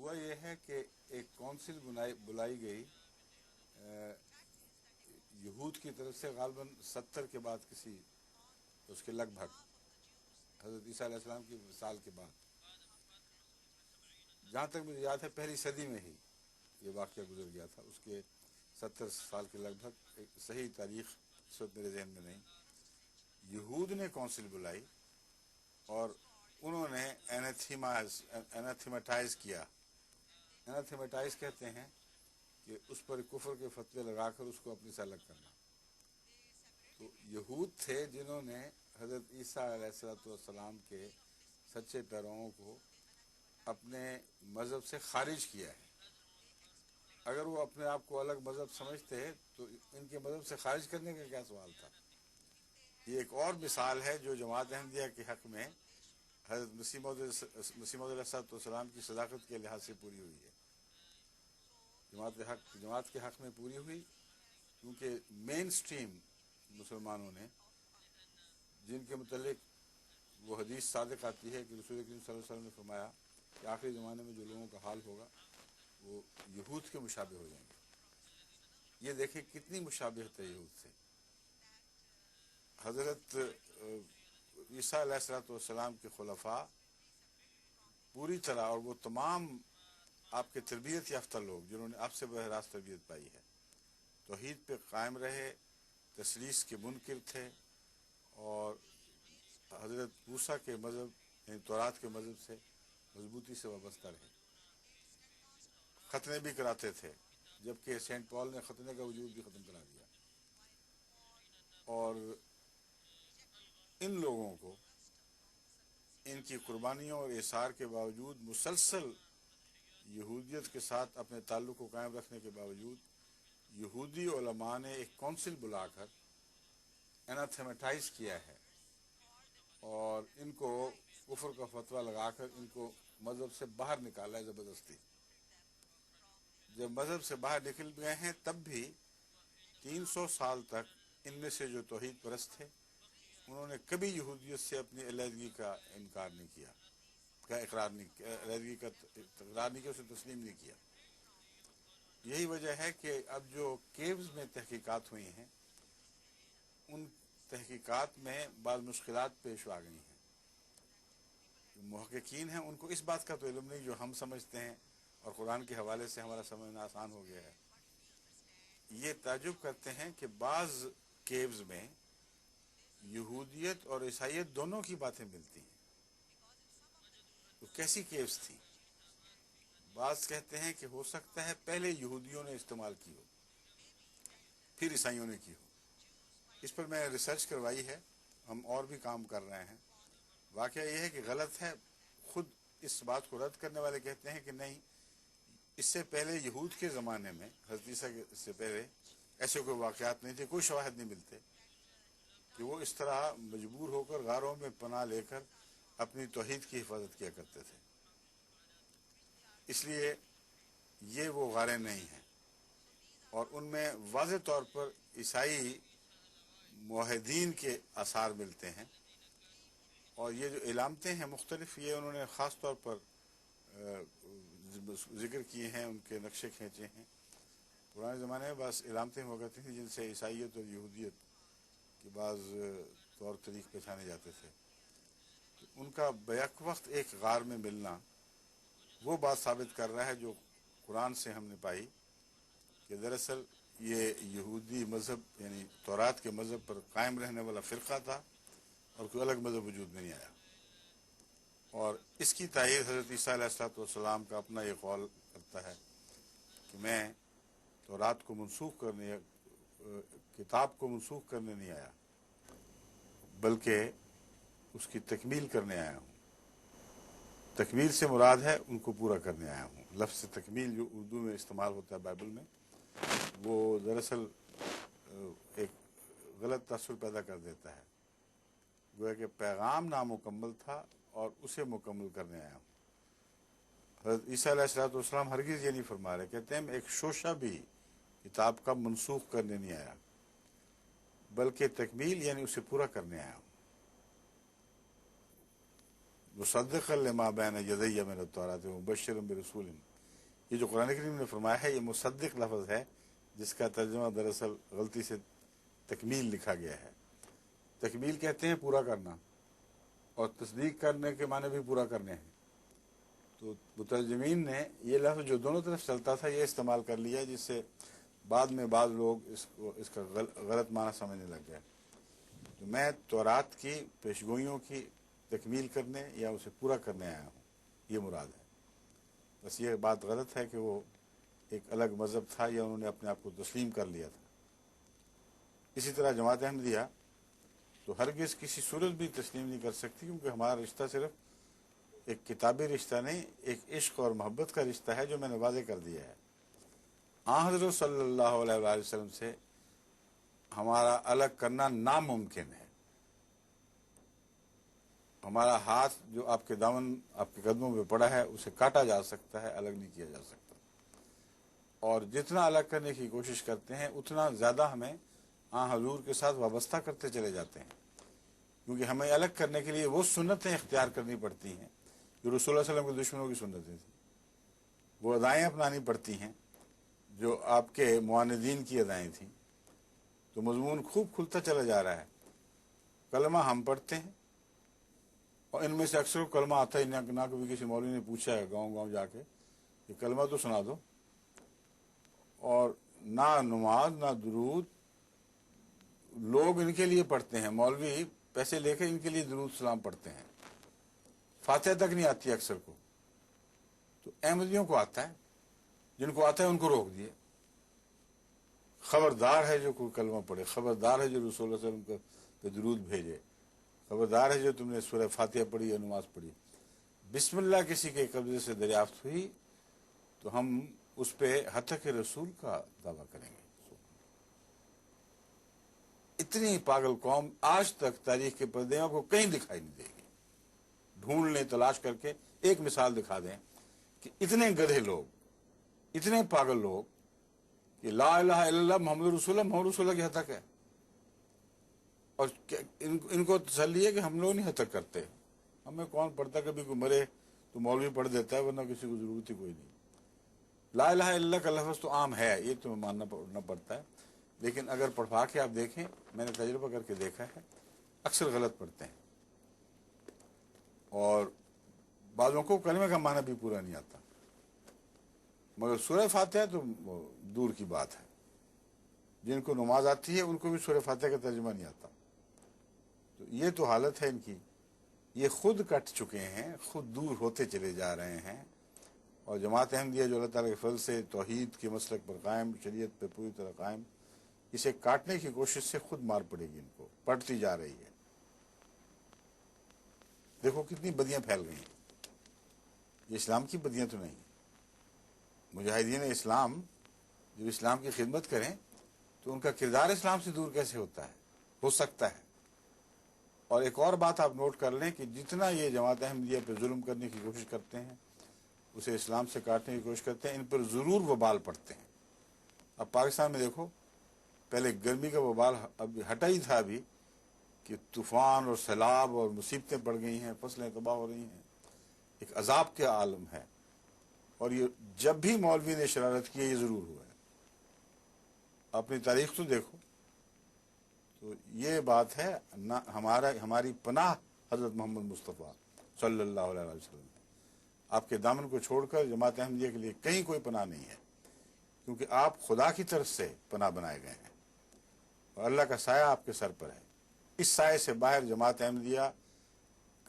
ہوا یہ ہے کہ ایک کونسل بلائی گئی یہود کی طرف سے، غالباً 70 کے بعد کسی اس کے لگ بھگ حضرت عیسیٰ علیہ السلام کی وصال کے بعد، جہاں تک مجھے یاد ہے پہلی صدی میں ہی یہ واقعہ گزر گیا تھا، اس کے 70 سال کے لگ بھگ، صحیح تاریخ اس وقت میرے ذہن میں نہیں۔ یہود نے کونسل بلائی اور انہوں نے ایناتھیماٹائز کیا۔ ایناتھیماٹائز کہتے ہیں کہ اس پر کفر کے فتوے لگا کر اس کو اپنے سے الگ کرنا۔ تو یہود تھے جنہوں نے حضرت عیسیٰ علیہ السلام کے سچے پیرووں کو اپنے مذہب سے خارج کیا ہے۔ اگر وہ اپنے آپ کو الگ مذہب سمجھتے تو ان کے مذہب سے خارج کرنے کا کیا سوال تھا۔ یہ ایک اور مثال ہے جو جماعت احمدیہ کے حق میں حضرت مسیح موعود علیہ السلام کی صداقت کے لحاظ سے پوری ہوئی ہے۔ جماعت کے حق میں پوری ہوئی کیونکہ مین سٹریم مسلمانوں نے، جن کے متعلق وہ حدیث صادق آتی ہے کہ رسول کریم صلی اللہ علیہ وسلم نے فرمایا کہ آخری زمانے میں جو لوگوں کا حال ہوگا وہ یہود کے مشابہ ہو جائیں گے۔ یہ دیکھیں کتنی مشابہت ہے یہود سے۔ حضرت عیسیٰ علیہ السلام کے خلفاء پوری طرح، اور وہ تمام آپ کے تربیت یافتہ لوگ جنہوں نے آپ سے براہ راست تربیت پائی ہے، توحید پہ قائم رہے، تثلیث کے منکر تھے، اور حضرت موسیٰ کے مذہب یعنی تورات کے مذہب سے مضبوطی سے وابستہ رہے۔ ختنے بھی کراتے تھے، جبکہ سینٹ پال نے ختنے کا وجود بھی ختم کرا دیا۔ اور ان لوگوں کو ان کی قربانیوں اور ایثار کے باوجود، مسلسل یہودیت کے ساتھ اپنے تعلق کو قائم رکھنے کے باوجود، یہودی علماء نے ایک کونسل بلا کر ایناتھیماٹائز کیا ہے اور ان کو کفر کا فتویٰ لگا کر ان کو مذہب سے باہر نکالا ہے زبردستی۔ جب مذہب سے باہر نکل گئے ہیں تب بھی 300 سال تک ان میں سے جو توحید پرست تھے انہوں نے کبھی یہودیت سے اپنی علیحدگی کا انکار نہیں کیا، اقرار نہیں کیا، علیحدگی کا اقرار نہیں کیا، اسے تسلیم نہیں کیا۔ یہی وجہ ہے کہ اب جو کیوز میں تحقیقات ہوئی ہیں ان تحقیقات میں بعض مشکلات پیش آ گئی ہیں۔ محققین ہیں ان کو اس بات کا تو علم نہیں جو ہم سمجھتے ہیں، اور قرآن کے حوالے سے ہمارا سمجھنا آسان ہو گیا ہے۔ یہ تعجب کرتے ہیں کہ بعض کیوز میں یہودیت اور عیسائیت دونوں کی باتیں ملتی ہیں۔ تو کیسی کیوز تھیں؟ بعض کہتے ہیں کہ ہو سکتا ہے پہلے یہودیوں نے استعمال کی ہو، پھر عیسائیوں نے کی ہو۔ اس پر میں ریسرچ کروائی ہے، ہم اور بھی کام کر رہے ہیں۔ واقعہ یہ ہے کہ غلط ہے۔ خود اس بات کو رد کرنے والے کہتے ہیں کہ نہیں، اس سے پہلے یہود کے زمانے میں، حضرت عیسیٰ سے پہلے ایسے کوئی واقعات نہیں تھے، کوئی شواہد نہیں ملتے کہ وہ اس طرح مجبور ہو کر غاروں میں پناہ لے کر اپنی توحید کی حفاظت کیا کرتے تھے۔ اس لیے یہ وہ غاریں نہیں ہیں، اور ان میں واضح طور پر عیسائی موحدین کے آثار ملتے ہیں، اور یہ جو علامتیں ہیں مختلف، یہ انہوں نے خاص طور پر ذکر کیے ہیں، ان کے نقشے کھینچے ہیں۔ پرانے زمانے میں بعض علامتیں ہوا کرتی تھیں جن سے عیسائیت اور یہودیت کے بعض طور طریق پہچانے جاتے تھے۔ ان کا بیک وقت ایک غار میں ملنا وہ بات ثابت کر رہا ہے جو قرآن سے ہم نے پائی کہ دراصل یہ یہودی مذہب یعنی تورات کے مذہب پر قائم رہنے والا فرقہ تھا اور کوئی الگ مذہب وجود میں نہیں آیا۔ اور اس کی تائید حضرت عیسیٰ علیہ السلام کا اپنا یہ قول کرتا ہے کہ میں تورات کو منسوخ کرنے، کتاب کو منسوخ کرنے نہیں آیا بلکہ اس کی تکمیل کرنے آیا ہوں۔ تکمیل سے مراد ہے ان کو پورا کرنے آیا ہوں۔ لفظ تکمیل جو اردو میں استعمال ہوتا ہے بائبل میں، وہ دراصل ایک غلط تاثر پیدا کر دیتا ہے، گویا کہ پیغام نامکمل تھا اور اسے مکمل کرنے آیا ہوں۔ حضرت عیسیٰ علیہ السلام ہرگز یہ نہیں فرما رہے، کہتے ہیں میں ایک شوشہ بھی کتاب کا منسوخ کرنے نہیں آیا بلکہ تکمیل یعنی اسے پورا کرنے آیا ہوں۔ مصدقا لما بین یدی من التوراۃ ومبشرا برسول یہ جو قرآن کریم نے فرمایا ہے یہ مصدق لفظ ہے، جس کا ترجمہ دراصل غلطی سے تکمیل لکھا گیا ہے۔ تکمیل کہتے ہیں پورا کرنا، اور تصدیق کرنے کے معنی بھی پورا کرنے ہیں۔ تو مترجمین نے یہ لفظ جو دونوں طرف چلتا تھا یہ استعمال کر لیا، جس سے بعد میں بعض لوگ اس کا غلط معنی سمجھنے لگ گئے۔ تو میں تورات کی پیشگوئیوں کی تکمیل کرنے یا اسے پورا کرنے آیا ہوں، یہ مراد ہے۔ بس یہ بات غلط ہے کہ وہ ایک الگ مذہب تھا یا انہوں نے اپنے آپ کو تسلیم کر لیا تھا۔ اسی طرح جماعت احمدیہ تو ہرگز کسی صورت بھی تسلیم نہیں کر سکتی، کیونکہ ہمارا رشتہ صرف ایک کتابی رشتہ نہیں، ایک عشق اور محبت کا رشتہ ہے جو میں نے واضح کر دیا ہے۔ حضرت صلی اللہ علیہ وآلہ وسلم سے ہمارا الگ کرنا ناممکن ہے۔ ہمارا ہاتھ جو آپ کے دامن آپ کے قدموں پہ پڑا ہے اسے کاٹا جا سکتا ہے، الگ نہیں کیا جا سکتا، اور جتنا الگ کرنے کی کوشش کرتے ہیں اتنا زیادہ ہمیں حضور کے ساتھ وابستہ کرتے چلے جاتے ہیں، کیونکہ ہمیں الگ کرنے کے لیے وہ سنتیں اختیار کرنی پڑتی ہیں جو رسول اللہ علیہ وسلم کے دشمنوں کی سنتیں تھیں، وہ ادائیں اپنانی پڑتی ہیں جو آپ کے معاندین کی ادائیں تھیں۔ تو مضمون خوب کھلتا چلا جا رہا ہے۔ کلمہ ہم پڑھتے ہیں، اور ان میں سے اکثر کلمہ آتا ہی نہ کبھی کسی مولوی نے پوچھا ہے گاؤں گاؤں جا کے کہ کلمہ تو سنا دو، اور نہ نماز نہ درود لوگ ان کے لیے پڑھتے ہیں، مولوی پیسے لے کے ان کے لیے درود سلام پڑھتے ہیں، فاتحہ تک نہیں آتی اکثر کو۔ تو احمدیوں کو آتا ہے، جن کو آتا ہے ان کو روک دیے۔ خبردار ہے جو کوئی کلمہ پڑھے، خبردار ہے جو رسول اللہ علیہ وسلم پہ درود بھیجے، خبردار ہے جو تم نے سورہ فاتحہ پڑھی یا نماز پڑھی۔ بسم اللہ کسی کے قبضے سے دریافت ہوئی تو ہم اس پہ حتق رسول کا دعویٰ کریں گے۔ اتنی پاگل قوم آج تک تاریخ کے پردے کو کہیں دکھائی نہیں دے گی۔ ڈھونڈ لیں، تلاش کر کے ایک مثال دکھا دیں کہ اتنے گدھے لوگ، اتنے پاگل لوگ کہ لا الہ الا اللہ محمد رسول اللہ، محمد رسول اللہ کی حتق ہے، اور ان کو تسلی ہے کہ ہم لوگ نہیں حتق کرتے، ہمیں کون پڑھتا، کبھی کوئی مرے تو مولوی پڑھ دیتا ہے ورنہ کسی کو ضرورت ہی کوئی نہیں۔ لا الہ الا اللہ کا لفظ تو عام ہے، یہ تو ماننا پڑتا ہے، لیکن اگر پڑھوا کے آپ دیکھیں، میں نے تجربہ کر کے دیکھا ہے، اکثر غلط پڑھتے ہیں، اور بعضوں کو کلمے کا معنی بھی پورا نہیں آتا۔ مگر سورہ فاتحہ تو دور کی بات ہے، جن کو نماز آتی ہے ان کو بھی سورہ فاتحہ کا ترجمہ نہیں آتا۔ تو یہ تو حالت ہے ان کی، یہ خود کٹ چکے ہیں، خود دور ہوتے چلے جا رہے ہیں، اور جماعت احمدیہ جو اللہ تعالیٰ کے فضل سے توحید کے مسلک پر قائم، شریعت پہ پوری طرح قائم، اسے کاٹنے کی کوشش سے خود مار پڑے گی، ان کو پڑتی جا رہی ہے۔ دیکھو کتنی بدیاں پھیل گئی ہیں، یہ اسلام کی بدیاں تو نہیں۔ مجاہدین اسلام جب اسلام کی خدمت کریں تو ان کا کردار اسلام سے دور کیسے ہو سکتا ہے؟ اور ایک اور بات آپ نوٹ کر لیں کہ جتنا یہ جماعت احمدیہ پہ ظلم کرنے کی کوشش کرتے ہیں، اسے اسلام سے کاٹنے کی کوشش کرتے ہیں، ان پر ضرور وبال پڑتے ہیں۔ اب پاکستان میں دیکھو، پہلے گرمی کا وبال اب ہٹا ہی تھا ابھی کہ طوفان اور سیلاب اور مصیبتیں پڑ گئی ہیں، فصلیں تباہ ہو رہی ہیں، ایک عذاب کے عالم ہے، اور یہ جب بھی مولوی نے شرارت کی ہے یہ ضرور ہوا ہے۔ اپنی تاریخ تو دیکھو، تو یہ بات ہے نہ ہماری پناہ حضرت محمد مصطفیٰ صلی اللہ علیہ وسلم، آپ کے دامن کو چھوڑ کر جماعت احمدیہ کے لیے کہیں کوئی پناہ نہیں ہے، کیونکہ آپ خدا کی طرف سے پناہ بنائے گئے ہیں، اور اللہ کا سایہ آپ کے سر پر ہے۔ اس سائے سے باہر جماعت احمدیہ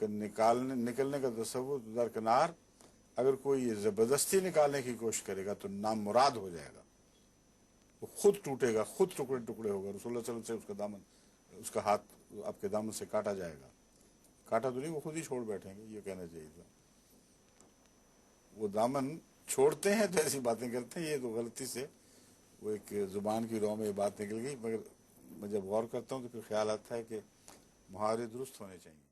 نکلنے کا تصور درکنار، اگر کوئی یہ زبردستی نکالنے کی کوشش کرے گا تو نامراد ہو جائے گا، وہ خود ٹوٹے گا، خود ٹکڑے ٹکڑے ہوگا، رسول اللہ صلی اللہ علیہ وسلم سے اس کا ہاتھ آپ کے دامن سے کاٹا جائے گا، کاٹا تو نہیں، وہ خود ہی چھوڑ بیٹھیں گے، یہ کہنا چاہیے تھا۔ وہ دامن چھوڑتے ہیں تو ایسی باتیں کرتے ہیں، یہ تو غلطی سے وہ ایک زبان کی رو میں یہ بات نکل گئی، مگر میں جب غور کرتا ہوں تو پھر خیال آتا ہے کہ محاورے درست ہونے چاہیے۔